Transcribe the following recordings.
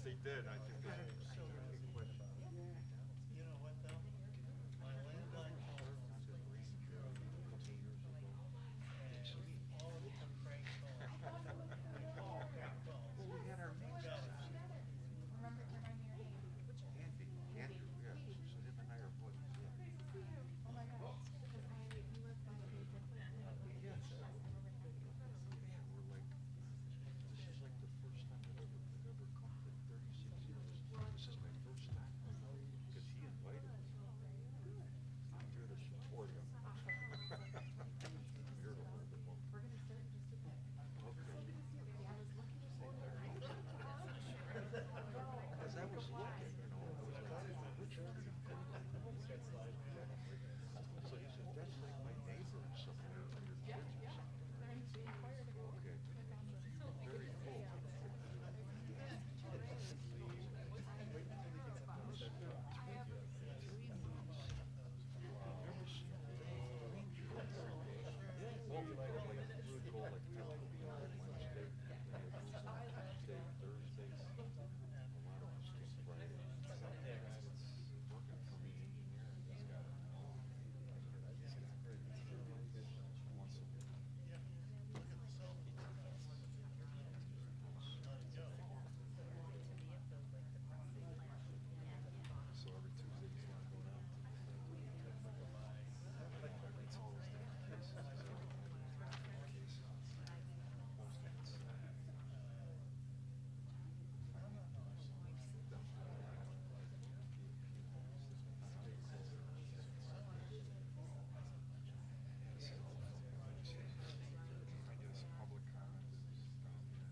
they did. I think they. You know what though? My landline calls and all of them prank calls. All prank calls. We had our meeting. Andy, yeah. So him and I are buddies. Yeah. Yes. Man, we're like, this is like the first time I've ever come to 36 years. This is my first time because he invited me. I'm here to support him. I'm here to hold him up. Okay. As I was looking, you know, I was like, Richard. So he said, that's like my neighbor somewhere, or your kids or something. Okay. Very cool. So every Tuesday he's gonna go down. It's always different cases. Most of it's. I guess public comment is down Are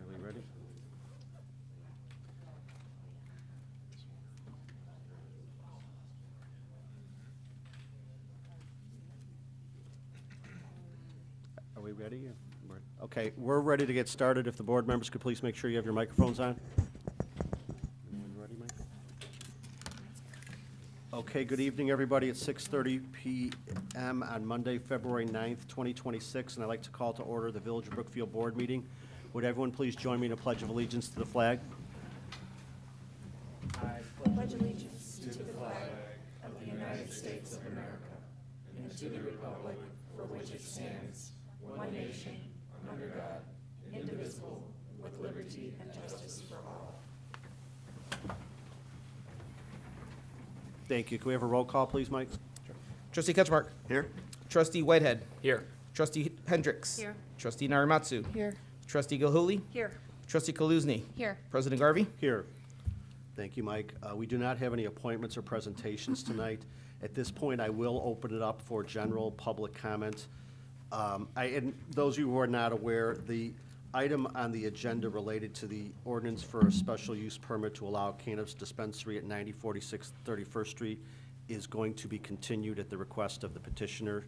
we ready? Are we ready? Okay, we're ready to get started. If the board members could please make sure you have your microphones on. Everyone ready, Mike? Okay, good evening, everybody. It's 6:30 p.m. on Monday, February 9th, 2026, and I'd like to call to order the Village of Brookfield Board meeting. Would everyone please join me in a pledge of allegiance to the flag? Pledge allegiance to the flag of the United States of America and to the republic for which it stands, one nation, under God, indivisible, with liberty and justice for all. Thank you. Can we have a roll call, please, Mike? Trustee Ketchmark. Here. Trustee Whitehead. Here. Trustee Hendricks. Here. Trustee Narimatsu. Here. Trustee Gilhooley. Here. Trustee Kaluzny. Here. President Garvey. Here. Thank you, Mike. We do not have any appointments or presentations tonight. At this point, I will open it up for general public comment. And those of you who are not aware, the item on the agenda related to the ordinance for a special use permit to allow cannabis dispensary at 9046 31st Street is going to be continued at the request of the petitioner.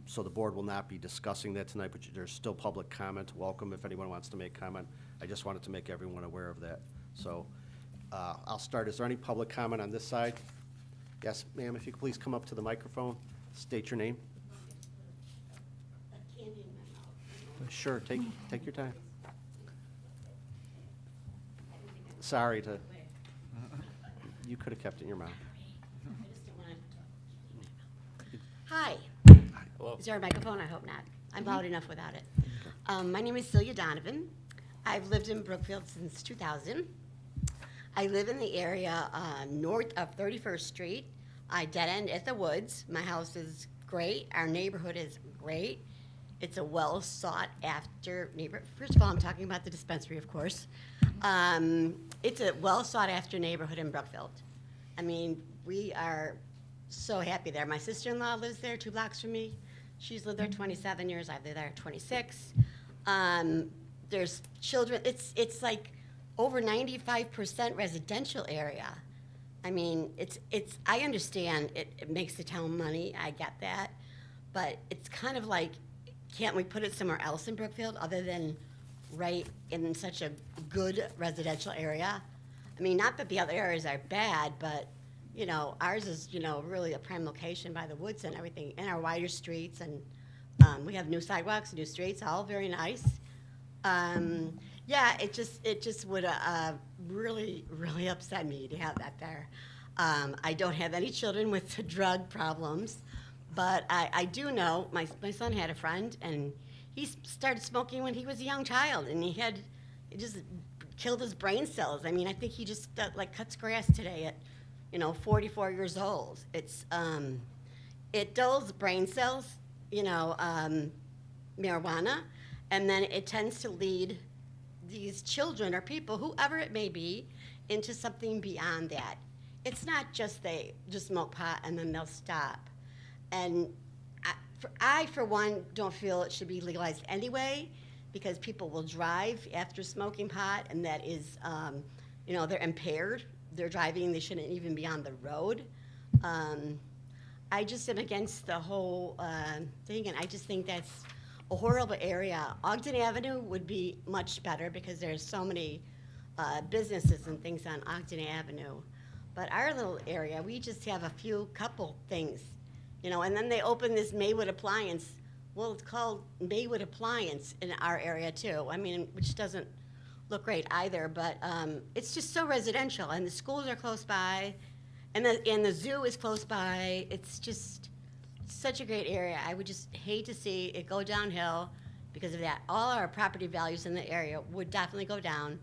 So the board will not be discussing that tonight, but there's still public comment. Welcome if anyone wants to make comment. I just wanted to make everyone aware of that. So I'll start. Is there any public comment on this side? Yes, ma'am, if you could please come up to the microphone, state your name. Sure, take your time. Sorry to, you could have kept it in your mouth. Hi. Hello. Is there a microphone? I hope not. I'm loud enough without it. My name is Lila Donovan. I've lived in Brookfield since 2000. I live in the area north of 31st Street. I dead end at the woods. My house is great. Our neighborhood is great. It's a well sought after neighborhood. First of all, I'm talking about the dispensary, of course. It's a well sought after neighborhood in Brookfield. I mean, we are so happy there. My sister-in-law lives there 2 blocks from me. She's lived there 27 years. I've lived there 26. There's children. It's like over 95% residential area. I mean, I understand it makes the town money. I get that. But it's kind of like can't we put it somewhere else in Brookfield other than right in such a good residential area? I mean, not that the other areas are bad, but, you know, ours is, you know, really a prime location by the woods and everything, and our wider streets, and we have new sidewalks, new streets, all very nice. Yeah, it just would really, really upset me to have that there. I don't have any children with drug problems, but I do know my son had a friend, and he started smoking when he was a young child, and it just killed his brain cells. I mean, I think he just like cuts grass today at, you know, 44 years old. It dulls brain cells, you know, marijuana, and then it tends to lead these children or people, whoever it may be, into something beyond that. It's not just they just smoke pot and then they'll stop. And I, for one, don't feel it should be legalized anyway, because people will drive after smoking pot, and that is, you know, they're impaired. They're driving, they shouldn't even be on the road. I just am against the whole thing, and I just think that's a horrible area. Ogden Avenue would be much better because there's so many businesses and things on Ogden Avenue. But our little area, we just have a couple things, you know, and then they open this Maywood Appliance. Well, it's called Maywood Appliance in our area too. I mean, which doesn't look great either, but it's just so residential, and the schools are close by, and the zoo is close by. It's just such a great area. I would just hate to see it go downhill because of that. All our property values in the area would definitely go down.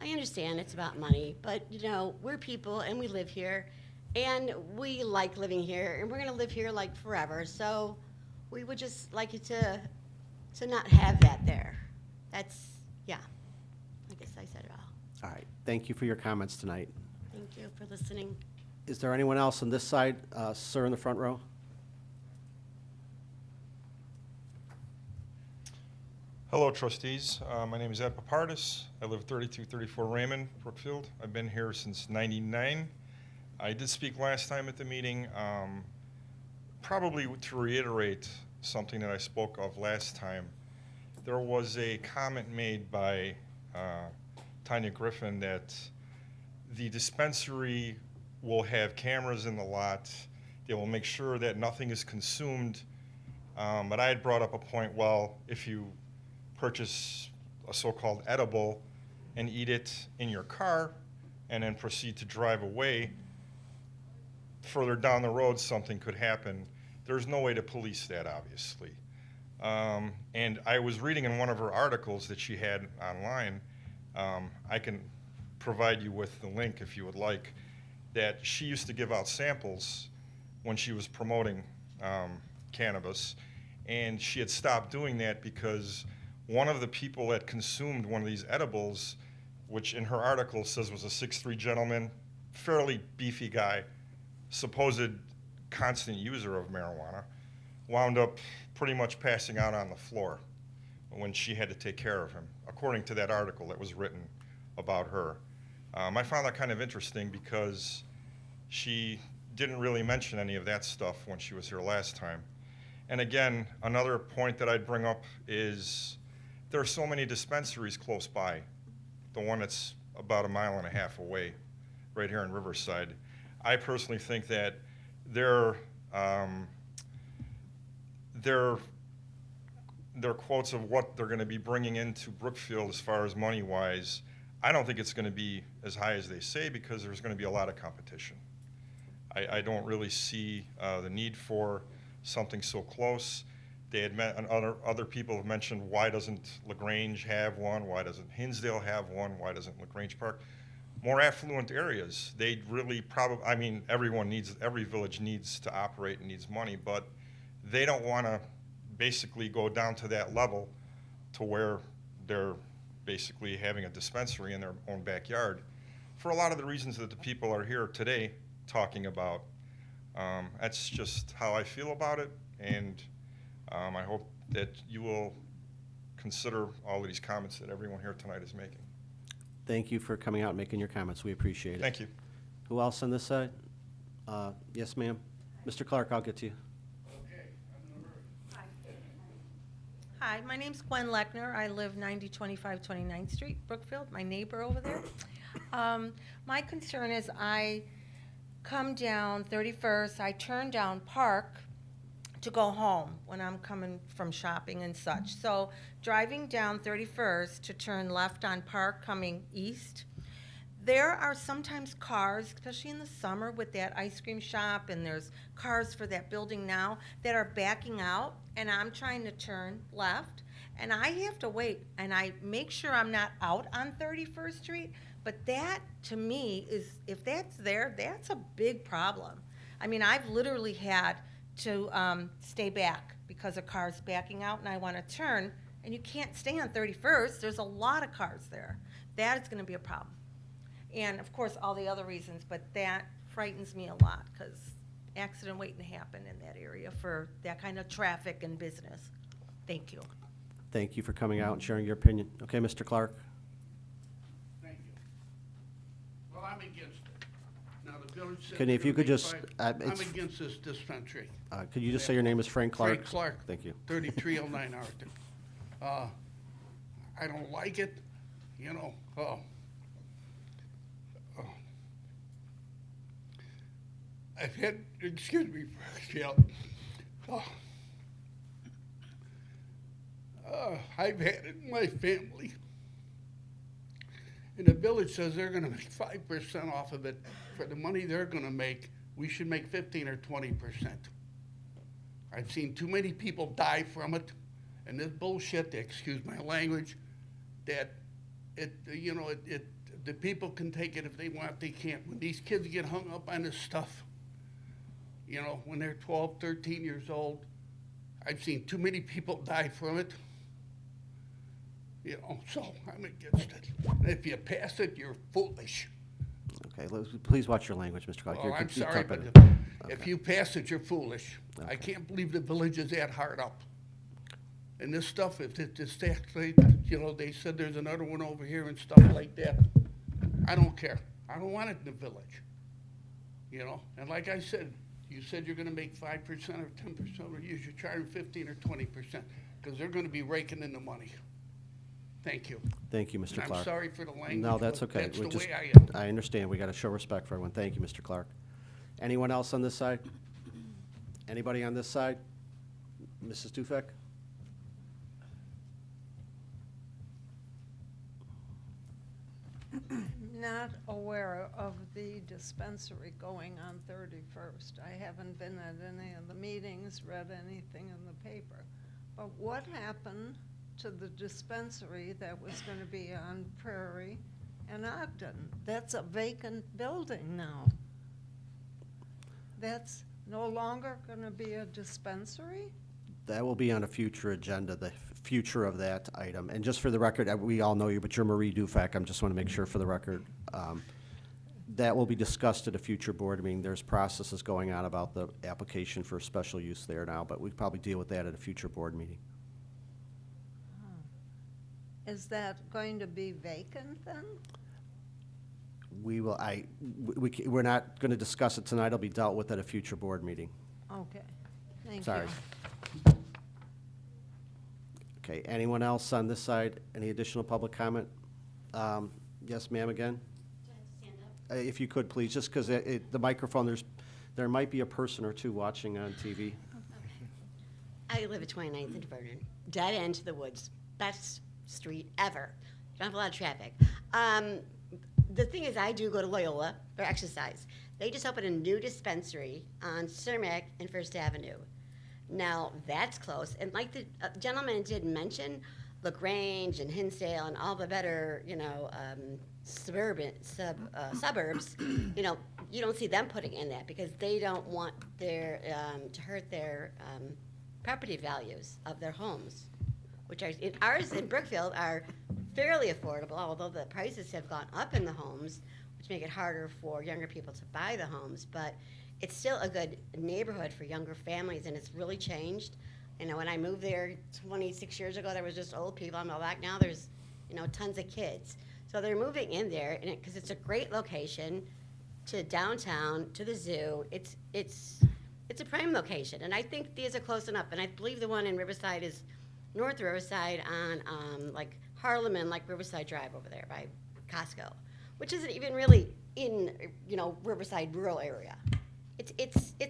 I understand it's about money, but you know, we're people and we live here, and we like living here, and we're gonna live here like forever. So we would just like it to not have that there. That's, yeah, I guess I said it all. All right, thank you for your comments tonight. Thank you for listening. Is there anyone else on this side? Sir in the front row? Hello, trustees. My name is Ed Pardis. I live 3234 Raymond, Brookfield. I've been here since '99. I did speak last time at the meeting, probably to reiterate something that I spoke of last time. There was a comment made by Tanya Griffin that the dispensary will have cameras in the lot. They will make sure that nothing is consumed. But I had brought up a point, well, if you purchase a so-called edible and eat it in your car and then proceed to drive away, further down the road something could happen. There's no way to police that, obviously. And I was reading in one of her articles that she had online, I can provide you with the link if you would like, that she used to give out samples when she was promoting cannabis, and she had stopped doing that because one of the people that consumed one of these edibles, which in her article says was a 6'3" gentleman, fairly beefy guy, supposed constant user of marijuana, wound up pretty much passing out on the floor when she had to take care of him, according to that article that was written about her. I found that kind of interesting because she didn't really mention any of that stuff when she was here last time. And again, another point that I'd bring up is there are so many dispensaries close by. The one that's about 1.5 miles away, right here in Riverside. I personally think that their quotes of what they're going to be bringing into Brookfield as far as money-wise, I don't think it's going to be as high as they say because there's going to be a lot of competition. I don't really see the need for something so close. They had other people have mentioned, why doesn't LaGrange have one? Why doesn't Hinsdale have one? Why doesn't LaGrange Park? More affluent areas, they really probably, I mean, every village needs to operate and needs money, but they don't want to basically go down to that level to where they're basically having a dispensary in their own backyard for a lot of the reasons that the people are here today talking about. That's just how I feel about it, and I hope that you will consider all of these comments that everyone here tonight is making. Thank you for coming out and making your comments. We appreciate it. Thank you. Who else on this side? Yes, ma'am. Mr. Clark, I'll get to you. Okay, I'm number. Hi, my name's Gwen Lechner. I live 9025 29th Street, Brookfield, my neighbor over there. My concern is I come down 31st, I turn down Park to go home when I'm coming from shopping and such. So driving down 31st to turn left on Park coming east, there are sometimes cars, especially in the summer with that ice cream shop, and there's cars for that building now that are backing out, and I'm trying to turn left, and I have to wait, and I make sure I'm not out on 31st Street, but that, to me, is, if that's there, that's a big problem. I mean, I've literally had to stay back because a car's backing out, and I want to turn, and you can't stay on 31st. There's a lot of cars there. That is going to be a problem. And, of course, all the other reasons, but that frightens me a lot because accident waiting to happen in that area for that kind of traffic and business. Thank you. Thank you for coming out and sharing your opinion. Okay, Mr. Clark? Thank you. Well, I'm against it. Now, the village said. Can you- if you could just, I'm it's- against this dispensary. Could you just say your name is Frank Clark? Frank Clark. Thank you. 3309 Arthur. I don't like it, you know. I've had, excuse me, yeah. I've had it in my family. And the village says they're gonna make 5% off of it. For the money they're gonna make, we should make 15 or 20%. I've seen too many people die from it, and this bullshit, excuse my language, that the people can take it if they want, they can't. When these kids get hung up on this stuff, you know, when they're 12, 13 years old, I've seen too many people die from it. You know, so I'm against it. And if you pass it, you're foolish. Okay, please watch your language, Mr. Clark. Well, You're I'm sorry, type but it. if you pass it, you're foolish. I Okay. can't believe the village is that hard up. And this stuff, if it's actually, you know, they said there's another one over here and stuff like that. I don't care. I don't want it in the village. You know, and like I said, you said you're gonna make 5% or 10%, or you should charge 15 or 20%, because they're gonna be raking in the money. Thank you. Thank you, Mr. And Clark. I'm sorry for the language. No, that's but okay. That's We the just- way I am. I understand. We got to show respect for everyone. Thank you, Mr. Clark. Anyone else on this side? Anybody on this side? Mrs. Duffek? Not aware of the dispensary going on 31st. I haven't been at any of the meetings, read anything in the paper. But what happened to the dispensary that was going to be on Prairie and Ogden? That's a vacant building now. That's no longer going to be a dispensary? That will be on a future agenda, the future of that item. And just for the record, we all know you, but you're Marie Duffek. I just want to make sure for the record. That will be discussed at a future board meeting. There's processes going on about the application for special use there now, but we probably deal with that at a future board meeting. Is that going to be vacant then? We will, we're not going to discuss it tonight. It'll be dealt with at a future board meeting. Okay, thank you. Sorry. Okay, anyone else on this side? Any additional public comment? Yes, ma'am, again? Do I have to stand up? If you could, please, just because the microphone, there might be a person or two watching on TV. I live at 29th and Vernon, dead end to the woods, best street ever. Don't have a lot of traffic. The thing is, I do go to Loyola for exercise. They just opened a new dispensary on Cermak and First Avenue. Now, that's close, and like the gentleman did mention, LaGrange and Hinsdale and all the better, you know, suburbs, you know, you don't see them putting in that because they don't want their, to hurt their property values of their homes, which are, ours in Brookfield are fairly affordable, although the prices have gone up in the homes, which make it harder for younger people to buy the homes, but it's still a good neighborhood for younger families, and it's really changed. You know, when I moved there 26 years ago, there was just old people. I'm back now, there's, you know, tons of kids. So they're moving in there, and because it's a great location to downtown, to the zoo. It's a prime location, and I think these are close enough. And I believe the one in Riverside is North Riverside on like Harlem and like Riverside Drive over there by Costco, which isn't even really in, you know, Riverside rural area. It's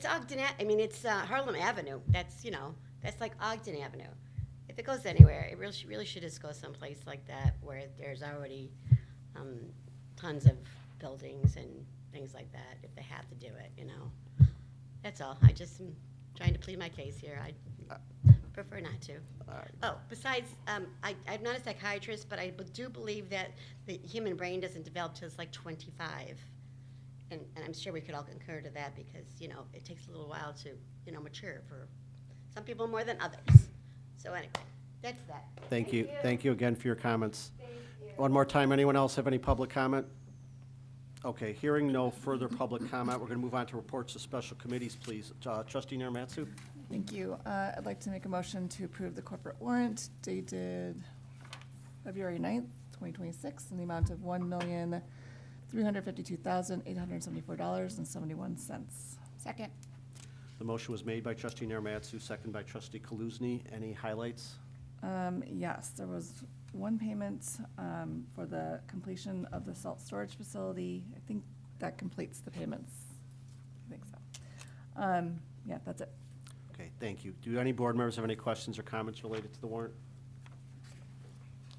Ogden, it's Harlem Avenue. That's, you know, that's like Ogden Avenue. If it goes anywhere, it really should just go someplace like that where there's already tons of buildings and things like that, if they have to do it, you know. That's all. I just am trying to plead my case here. I prefer not to. Oh, besides, I'm not a psychiatrist, but I do believe that the human brain doesn't develop till it's like 25. And I'm sure we could all concur to that because, you know, it takes a little while to, you know, mature for some people more than others. So anyway, that's that. Thank you. Thank you again for your comments. One more time, anyone else have any public comment? Okay, hearing no further public comment, we're going to move on to reports of special committees, please. Trustee Narimatsu? Thank you. I'd like to make a motion to approve the corporate warrant dated February 9th, 2026, in the amount of $1,352,874.71. Second. The motion was made by Trustee Narimatsu, second by Trustee Kaluzny. Any highlights? Yes, there was one payment for the completion of the salt storage facility. I think that completes the payments. I think so. Yeah, that's it. Okay, thank you. Do any board members have any questions or comments related to the warrant?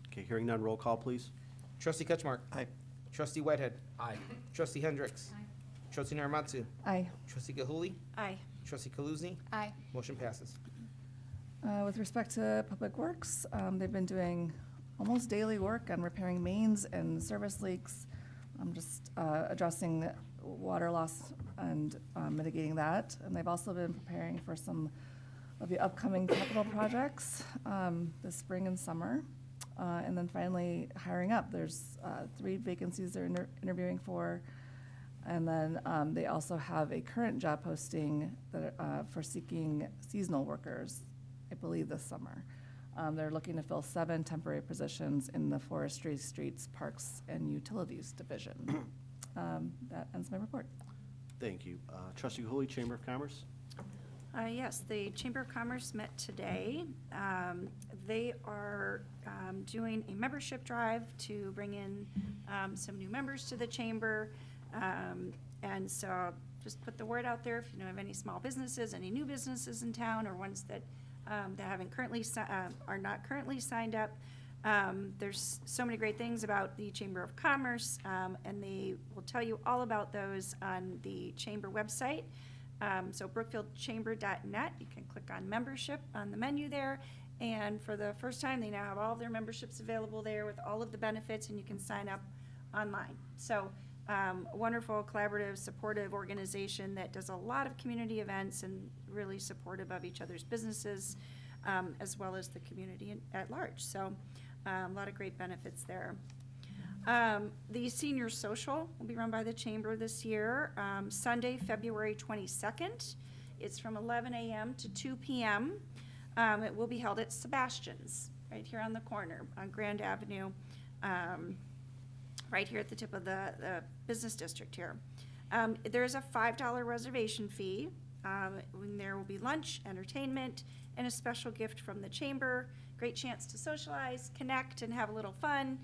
Okay, hearing none, roll call, please. Trustee Ketchmark. Aye. Trustee Whitehead. Aye. Trustee Hendricks. Aye. Trustee Narimatsu. Aye. Trustee Gilhooley. Aye. Trustee Kaluzny. Aye. Motion passes. With respect to Public Works, they've been doing almost daily work on repairing mains and service leaks. I'm just addressing water loss and mitigating that. And they've also been preparing for some of the upcoming capital projects this spring and summer. And then finally, hiring up. There's 3 vacancies they're interviewing for. And then they also have a current job posting that, for seeking seasonal workers, I believe this summer. They're looking to fill 7 temporary positions in the Forestry, Streets, Parks, and Utilities Division. That ends my report. Thank you. Trustee Gilhooley, Chamber of Commerce? Yes, the Chamber of Commerce met today. They are doing a membership drive to bring in some new members to the chamber. And so just put the word out there if you know of any small businesses, any new businesses in town, or ones that haven't currently are not currently signed up. There's so many great things about the Chamber of Commerce, and they will tell you all about those on the chamber website. So brookfieldchamber.net, you can click on membership on the menu there. And for the first time, they now have all of their memberships available there with all of the benefits, and you can sign up online. So a wonderful, collaborative, supportive organization that does a lot of community events and really supportive of each other's businesses, as well as the community at large. So a lot of great benefits there. The senior social will be run by the chamber this year, Sunday, February 22nd. It's from 11 a.m. to 2 p.m. It will be held at Sebastian's, right here on the corner on Grand Avenue, right here at the tip of the business district here. There is a $5 reservation fee. When there will be lunch, entertainment, and a special gift from the chamber. Great chance to socialize, connect, and have a little fun.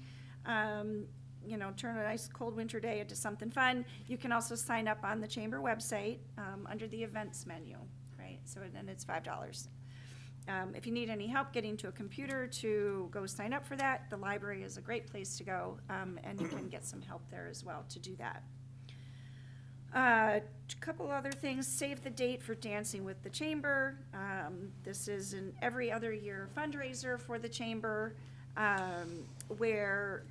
You know, turn a nice cold winter day into something fun. You can also sign up on the chamber website under the events menu, right? So then it's $5. If you need any help getting to a computer to go sign up for that, the library is a great place to go, and you can get some help there as well to do that. A couple other things. Save the date for Dancing with the Chamber. This is an every other year fundraiser for the chamber, where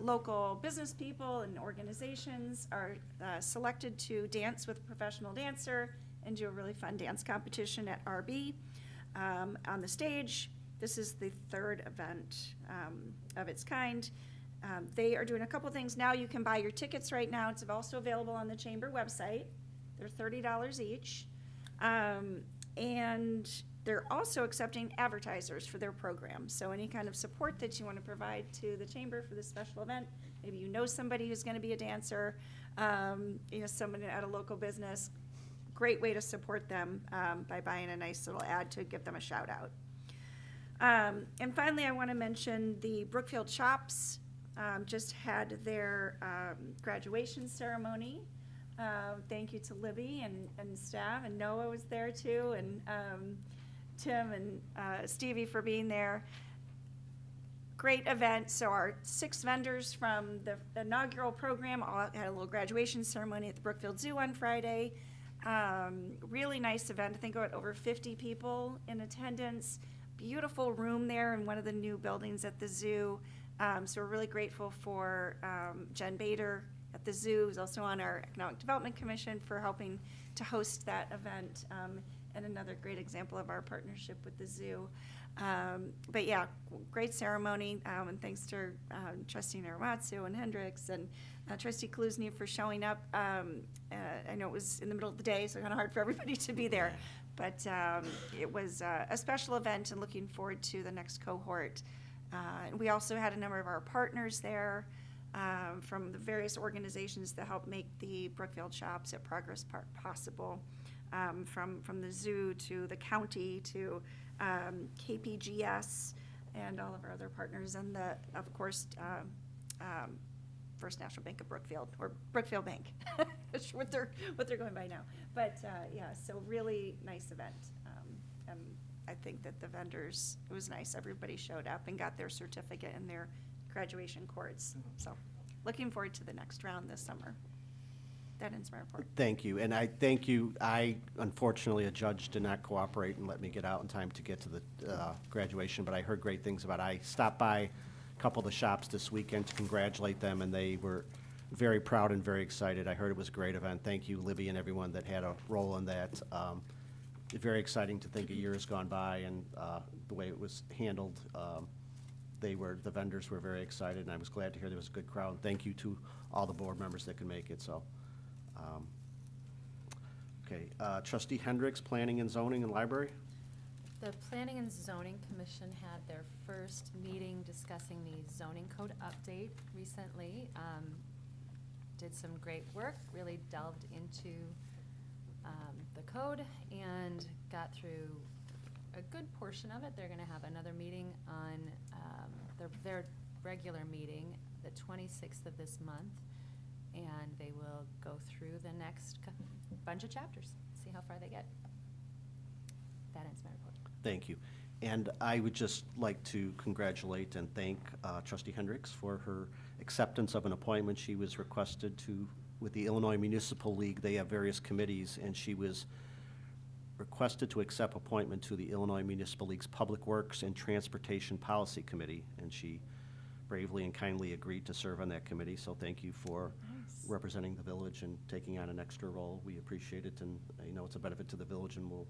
local business people and organizations are selected to dance with a professional dancer and do a really fun dance competition at RB. On the stage, this is the 3rd event of its kind. They are doing a couple things now. You can buy your tickets right now. It's also available on the chamber website. They're $30 each. And they're also accepting advertisers for their program. So any kind of support that you want to provide to the chamber for this special event, maybe you know somebody who's going to be a dancer, you know, someone at a local business, great way to support them by buying a nice little ad to give them a shout out. And finally, I want to mention the Brookfield Shops just had their graduation ceremony. Thank you to Libby and staff, and Noah was there too, and Tim and Stevie for being there. Great event. So our 6 vendors from the inaugural program all had a little graduation ceremony at the Brookfield Zoo on Friday. Really nice event. I think about over 50 people in attendance. Beautiful room there in one of the new buildings at the zoo. So we're really grateful for Jen Bader at the zoo, who's also on our Economic Development Commission, for helping to host that event, and another great example of our partnership with the zoo. But yeah, great ceremony, and thanks to Trustee Narimatsu and Hendricks and Trustee Kaluzny for showing up. I know it was in the middle of the day, so kind of hard for everybody to be there, but it was a special event, and looking forward to the next cohort. And we also had a number of our partners there from the various organizations that help make the Brookfield Shops at Progress Park possible, from the zoo to the county to KPGS and all of our other partners, and of course, First National Bank of Brookfield, or Brookfield Bank, what they're going by now. But yeah, so really nice event. And I think that the vendors, it was nice. Everybody showed up and got their certificate and their graduation cords. So looking forward to the next round this summer. That ends my report. Thank you, and I thank you. Unfortunately, a judge did not cooperate and let me get out in time to get to the graduation, but I heard great things about it. I stopped by a couple of the shops this weekend to congratulate them, and they were very proud and very excited. I heard it was a great event. Thank you, Libby, and everyone that had a role in that. Very exciting to think a year has gone by, and the way it was handled. The vendors were very excited, and I was glad to hear there was a good crowd. Thank you to all the board members that could make it. So. Okay, Trustee Hendricks, Planning and Zoning and Library. The Planning and Zoning Commission had their first meeting discussing the zoning code update recently. Did some great work, really delved into the code and got through a good portion of it. They're going to have another meeting on their regular meeting, the 26th of this month. And they will go through the next bunch of chapters, see how far they get. That ends my report. Thank you. And I would just like to congratulate and thank Trustee Hendricks for her acceptance of an appointment she was requested to with the Illinois Municipal League. They have various committees, and she was requested to accept appointment to the Illinois Municipal League's Public Works and Transportation Policy Committee, and she bravely and kindly agreed to serve on that committee. So thank you for representing the village and taking on an extra role. We appreciate it, and I know it's a benefit to the village, and we'll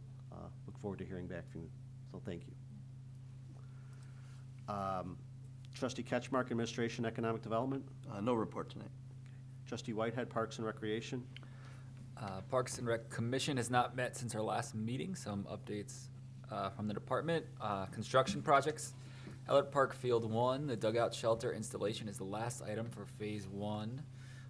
look forward to hearing back from you. So thank you. Trustee Ketchmark, Administration, Economic Development. No report tonight. Trustee Whitehead, Parks and Recreation. Parks and Rec Commission has not met since our last meeting. Some updates from the department. Construction projects. Ellert Park Field 1, the dugout shelter installation is the last item for Phase 1.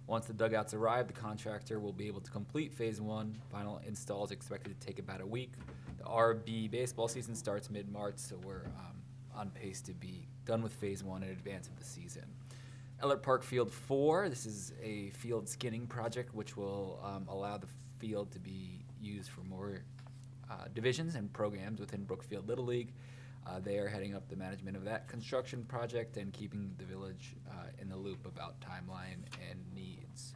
Once the dugouts arrive, the contractor will be able to complete Phase 1. Final install is expected to take about a week. The RB baseball season starts mid-March, so we're on pace to be done with Phase 1 in advance of the season. Ellert Park Field 4, this is a field skinning project which will allow the field to be used for more divisions and programs within Brookfield Little League. They are heading up the management of that construction project and keeping the village in the loop about timeline and needs.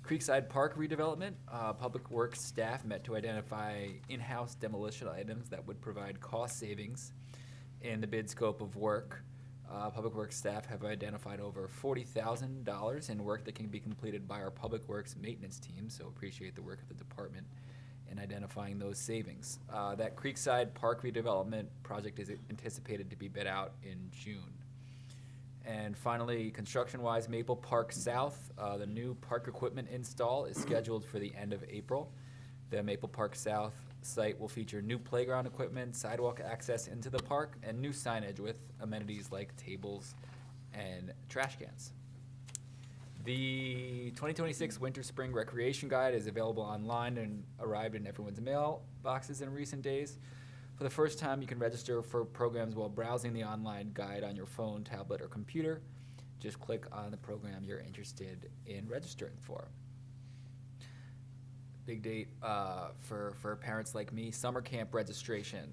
Creekside Park redevelopment, Public Works staff met to identify in-house demolition items that would provide cost savings in the bid scope of work. Public Works staff have identified over $40,000 in work that can be completed by our Public Works maintenance team, so appreciate the work of the department in identifying those savings. That Creekside Park redevelopment project is anticipated to be bid out in June. And finally, construction-wise, Maple Park South, the new park equipment install is scheduled for the end of April. The Maple Park South site will feature new playground equipment, sidewalk access into the park, and new signage with amenities like tables and trash cans. The 2026 Winter Spring Recreation Guide is available online and arrived in everyone's mailboxes in recent days. For the first time, you can register for programs while browsing the online guide on your phone, tablet, or computer. Just click on the program you're interested in registering for. Big date for parents like me, summer camp registration.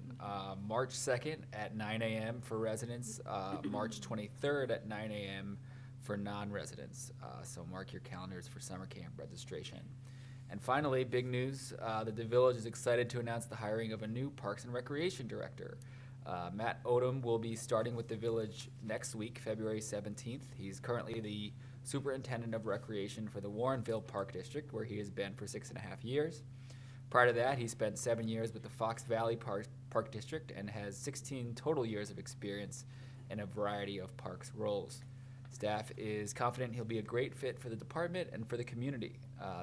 March 2nd at 9 a.m. for residents, March 23rd at 9 a.m. for non-residents. So mark your calendars for summer camp registration. And finally, big news, the Village is excited to announce the hiring of a new Parks and Recreation Director. Matt Odom will be starting with the Village next week, February 17th. He's currently the Superintendent of Recreation for the Warrenville Park District, where he has been for 6.5 years. Prior to that, he spent 7 years with the Fox Valley Park District and has 16 total years of experience in a variety of parks roles. Staff is confident he'll be a great fit for the department and for the community.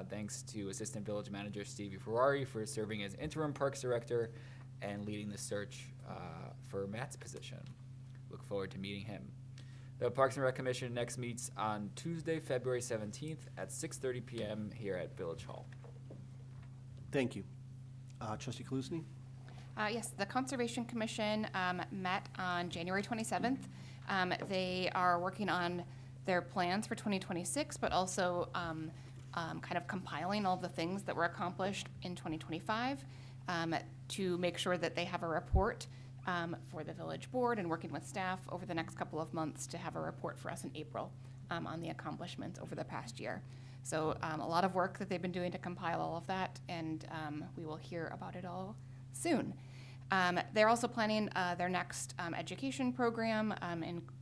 Thanks to Assistant Village Manager Stevie Ferrari for serving as Interim Parks Director and leading the search for Matt's position. Look forward to meeting him. The Parks and Rec Commission next meets on Tuesday, February 17th at 6:30 p.m. here at Village Hall. Thank you. Trustee Kaluzny? Yes, the Conservation Commission met on January 27th. They are working on their plans for 2026, but also kind of compiling all the things that were accomplished in 2025 to make sure that they have a report for the village board, and working with staff over the next couple of months to have a report for us in April on the accomplishments over the past year. So a lot of work that they've been doing to compile all of that, and we will hear about it all soon. They're also planning their next education program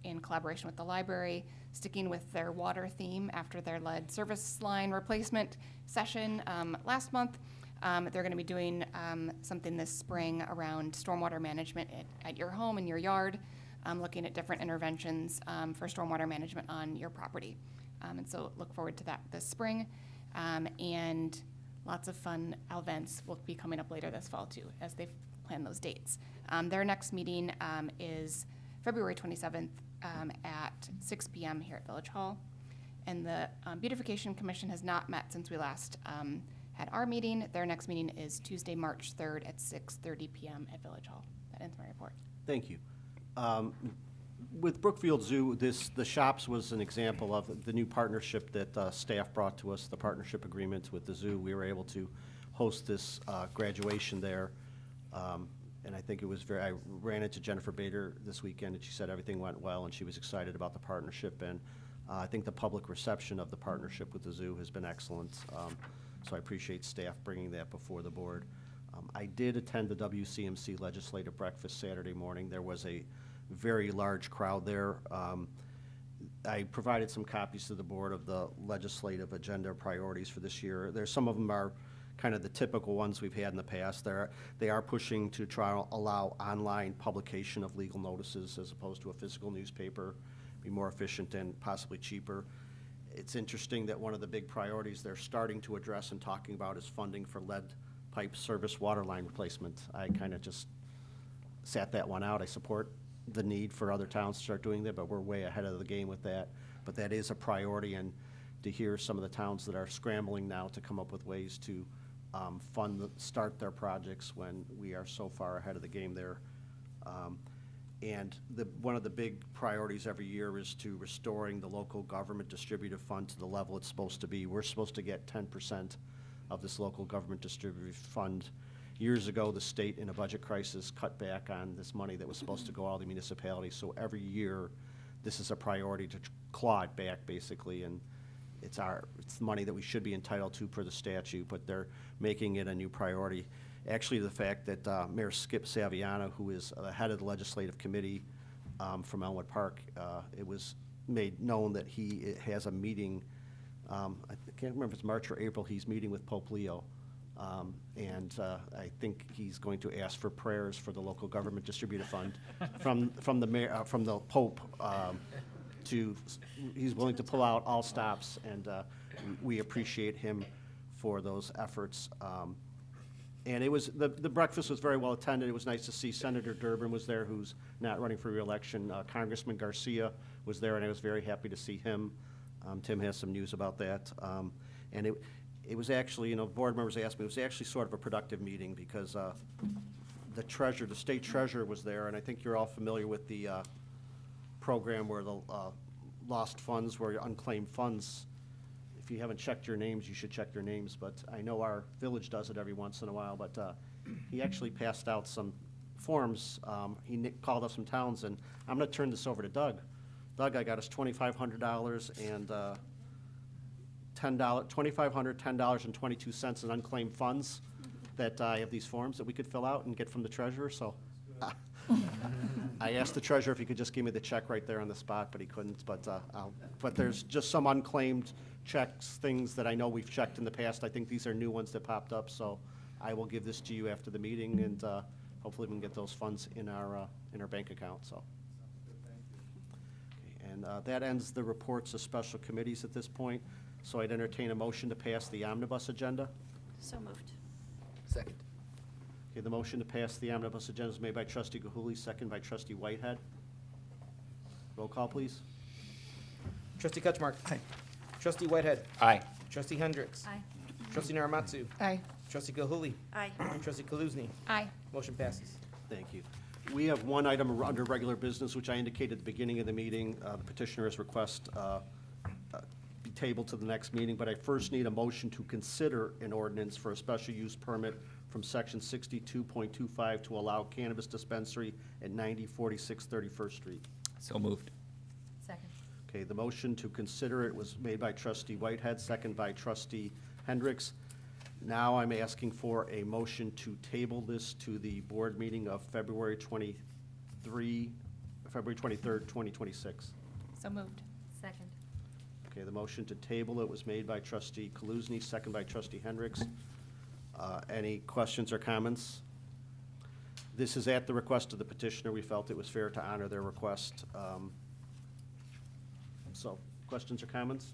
in collaboration with the library, sticking with their water theme after their lead service line replacement session last month. They're going to be doing something this spring around stormwater management at your home and your yard, looking at different interventions for stormwater management on your property. And so look forward to that this spring. And lots of fun events will be coming up later this fall too, as they've planned those dates. Their next meeting is February 27th at 6 p.m. here at Village Hall. And the Beautification Commission has not met since we last had our meeting. Their next meeting is Tuesday, March 3rd at 6:30 p.m. at Village Hall. That ends my report. Thank you. With Brookfield Zoo, the shops was an example of the new partnership that staff brought to us, the partnership agreement with the zoo. We were able to host this graduation there. And I think it was I ran into Jennifer Bader this weekend, and she said everything went well, and she was excited about the partnership. And I think the public reception of the partnership with the zoo has been excellent. So I appreciate staff bringing that before the board. I did attend the WCMC legislative breakfast Saturday morning. There was a very large crowd there. I provided some copies to the board of the legislative agenda priorities for this year. Some of them are kind of the typical ones we've had in the past. They are pushing to try to allow online publication of legal notices as opposed to a physical newspaper, be more efficient and possibly cheaper. It's interesting that one of the big priorities they're starting to address and talking about is funding for lead pipe service water line replacement. I kind of just sat that one out. I support the need for other towns to start doing that, but we're way ahead of the game with that. But that is a priority, and to hear some of the towns that are scrambling now to come up with ways to start their projects when we are so far ahead of the game there. And one of the big priorities every year is to restoring the local government distributive fund to the level it's supposed to be. We're supposed to get 10% of this local government distributive fund. Years ago, the state, in a budget crisis, cut back on this money that was supposed to go out to municipalities. So every year, this is a priority to claw it back, basically. And it's money that we should be entitled to per the statute, but they're making it a new priority. Actually, the fact that Mayor Skip Saviano, who is the head of the legislative committee from Elmwood Park, it was made known that he has a meeting, I can't remember if it's March or April, he's meeting with Pope Leo. And I think he's going to ask for prayers for the local government distributive fund from the Pope. He's willing to pull out all stops, and we appreciate him for those efforts. And it was the breakfast was very well attended. It was nice to see Senator Durbin was there, who's not running for re-election. Congressman Garcia was there, and I was very happy to see him. Tim has some news about that. And it was actually, board members asked me, it was actually sort of a productive meeting because the treasurer, the state treasurer was there, and I think you're all familiar with the program where the lost funds, where unclaimed funds, if you haven't checked your names, you should check your names, but I know our village does it every once in a while, but he actually passed out some forms. Called up some towns, and I'm gonna turn this over to Doug. Doug, I got us $2,500 and $2,500, $10.22 in unclaimed funds that I have these forms that we could fill out and get from the treasurer, so. I asked the treasurer if he could just give me the check right there on the spot, but he couldn't, but there's just some unclaimed checks, things that I know we've checked in the past. I think these are new ones that popped up, so I will give this to you after the meeting, and hopefully we can get those funds in our bank account, so. Okay, and that ends the reports of special committees at this point, so I'd entertain a motion to pass the omnibus agenda. So moved. Second. Okay, the motion to pass the omnibus agenda is made by trustee Gilhooley, second by trustee Whitehead. Roll call, please. Trustee Ketchmark. Aye. Trustee Whitehead. Aye. Trustee Hendricks. Aye. Trustee Narimatsu. Aye. Trustee Gilhooley. Aye. Trustee Kaluzny. Aye. Motion passes. Thank you. We have one item under regular business, which I indicated at the beginning of the meeting. The petitioner's request be tabled to the next meeting, but I first need a motion to consider an ordinance for a special use permit from section 62.25 to allow cannabis dispensary at 9046 31st Street. So moved. Second. Okay, the motion to consider it was made by trustee Whitehead, second by trustee Hendricks. Now I'm asking for a motion to table this to the board meeting of February 23rd, 2026. So moved. Second. Okay, the motion to table it was made by trustee Kaluzny, second by trustee Hendricks. Any questions or comments? This is at the request of the petitioner. We felt it was fair to honor their request. So, questions or comments?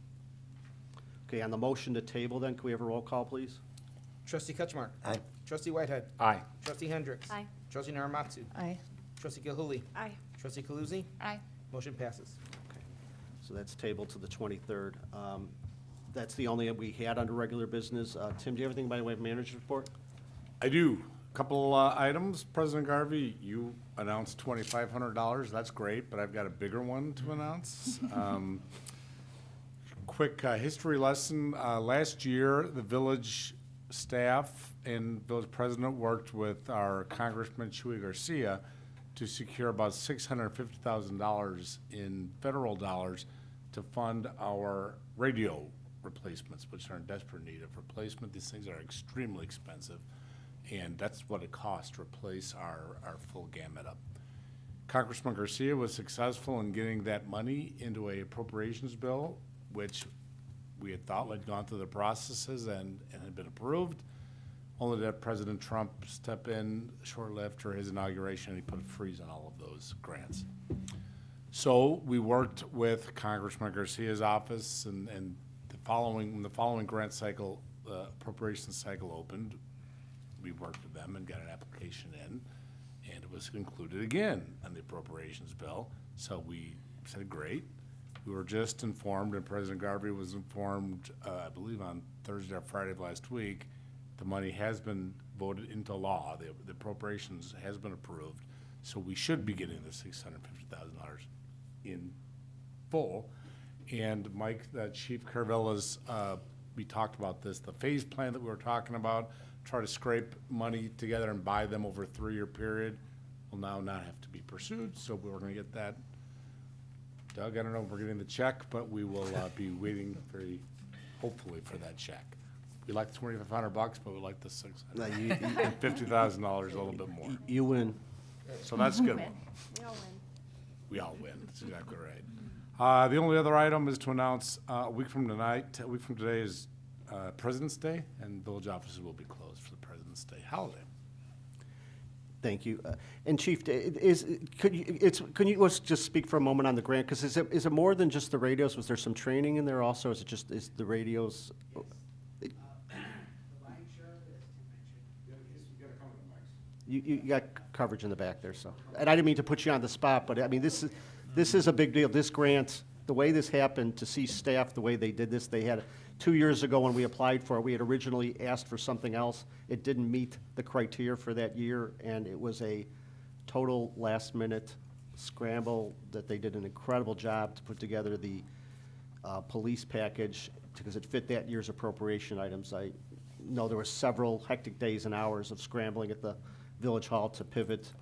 Okay, on the motion to table then, can we have a roll call, please? Trustee Ketchmark. Aye. Trustee Whitehead. Aye. Trustee Hendricks. Aye. Trustee Narimatsu. Aye. Trustee Gilhooley. Aye. Trustee Kaluzny. Aye. Motion passes. Okay, so that's tabled to the 23rd. That's the only we had under regular business. Tim, do you have anything by way of manager's report? I do. Couple items. President Garvey, you announced $2,500. That's great, but I've got a bigger one to announce. Quick history lesson. Last year, the village staff and village president worked with our Congressman Chuy Garcia to secure about $650,000 in federal dollars to fund our radio replacements, which are in desperate need of replacement. These things are extremely expensive, and that's what it costs to replace our full gamut up. Congressman Garcia was successful in getting that money into a appropriations bill, which we had thought had gone through the processes and had been approved, only that President Trump stepped in shortly after his inauguration, and he put a freeze on all of those grants. So we worked with Congressman Garcia's office, and when the following grant cycle, appropriation cycle opened, we worked with them and got an application in, and it was included again on the appropriations bill. So we said, great. We were just informed, and President Garvey was informed, I believe on Thursday or Friday of last week, the money has been voted into law. The appropriations has been approved. So we should be getting the $650,000 in full. And Mike, Chief Caravella's, we talked about this, the phase plan that we were talking about, try to scrape money together and buy them over a 3-year period, will now not have to be pursued. So we're gonna get that. Doug, I don't know if we're getting the check, but we will be waiting very hopefully for that check. We like the $2,500, but we like the $650,000 a little bit more. You win. So that's a good one. We all win. We all win. That's exactly right. The only other item is to announce a week from today is President's Day, and village offices will be closed for the President's Day holiday. Thank you. And Chief, could you let's just speak for a moment on the grant, because is it more than just the radios? Was there some training in there also? Is the radios? You got coverage in the back there, so. And I didn't mean to put you on the spot, but I mean, this is a big deal. This grant, the way this happened, to see staff, the way they did this, they had 2 years ago when we applied for it, we had originally asked for something else. It didn't meet the criteria for that year, and it was a total last-minute scramble that they did an incredible job to put together the police package because it fit that year's appropriation items. I know there were several hectic days and hours of scrambling at the Village Hall to pivot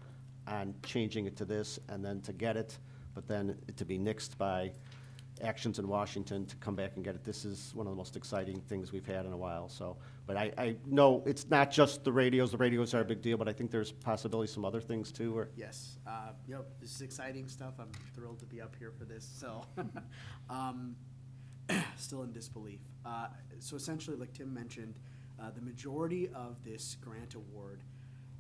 on changing it to this and then to get it, but then it to be nixed by actions in Washington to come back and get it. This is one of the most exciting things we've had in a while, so. But I know it's not just the radios are a big deal, but I think there's possibly some other things too, or. Yes, yep, this is exciting stuff. I'm thrilled to be up here for this, so, still in disbelief. So essentially, like Tim mentioned, the majority of this grant award,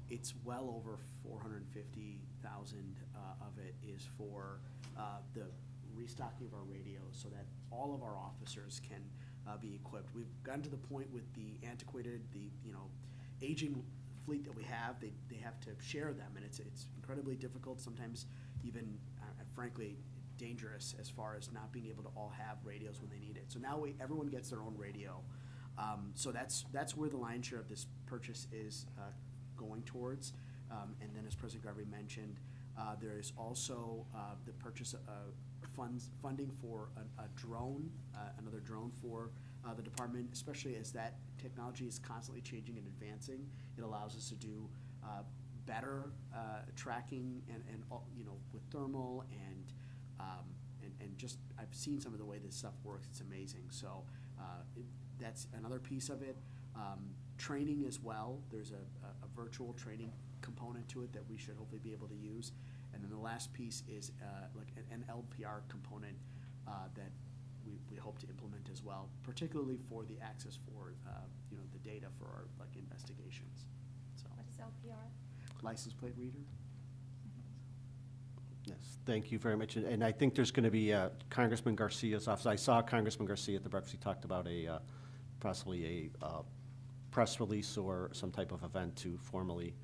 it's well over 450,000 of it is for the restocking of our radios so that all of our officers can be equipped. We've gotten to the point with the antiquated, aging fleet that we have, they have to share them, and it's incredibly difficult, sometimes even, frankly, dangerous as far as not being able to all have radios when they need it. So now everyone gets their own radio. So that's where the lion's share of this purchase is going towards. And then as President Garvey mentioned, there is also the purchase of funding for a drone, another drone for the department, especially as that technology is constantly changing and advancing. It allows us to do better tracking and with thermal and just I've seen some of the way this stuff works. It's amazing. So that's another piece of it. Training as well. There's a virtual training component to it that we should hopefully be able to use. And then the last piece is like an LPR component that we hope to implement as well, particularly for the access for the data for our investigations. So What is LPR? License plate reader. Yes, thank you very much. And I think there's going to be Congressman Garcia's office. I saw Congressman Garcia at the breakfast. He talked about possibly a press release or some type of event to formally,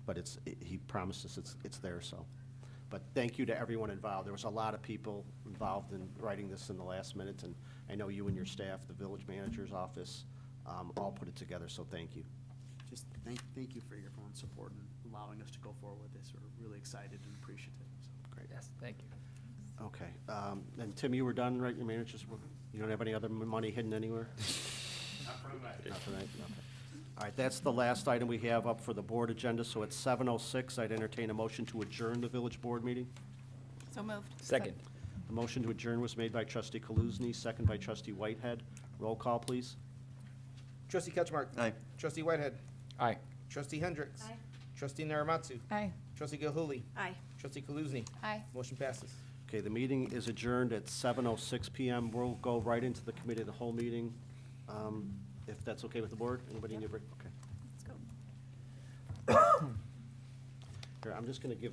but he promised us it's there, so. But thank you to everyone involved. There was a lot of people involved in writing this in the last minute, and I know you and your staff, the village manager's office, all put it together, so thank you. Just thank you for your phone support and allowing us to go forward with this. We're really excited and appreciative. So. Great. Yes, thank you. Okay, and Tim, you were done, right? Your manager's, you don't have any other money hidden anywhere? Not for tonight. Not tonight, okay. All right, that's the last item we have up for the board agenda, so at 7:06, I'd entertain a motion to adjourn the village board meeting. So moved. Second. The motion to adjourn was made by trustee Kaluzny, second by trustee Whitehead. Roll call, please. Trustee Ketchmark. Aye. Trustee Whitehead. Aye. Trustee Hendricks. Aye. Trustee Narimatsu. Aye. Trustee Gilhooley. Aye. Trustee Kaluzny. Aye. Motion passes. Okay, the meeting is adjourned at 7:06 PM. We'll go right into the committee of the whole meeting, if that's okay with the board. Anybody need a break? Okay. Let's go. Here, I'm just going to give this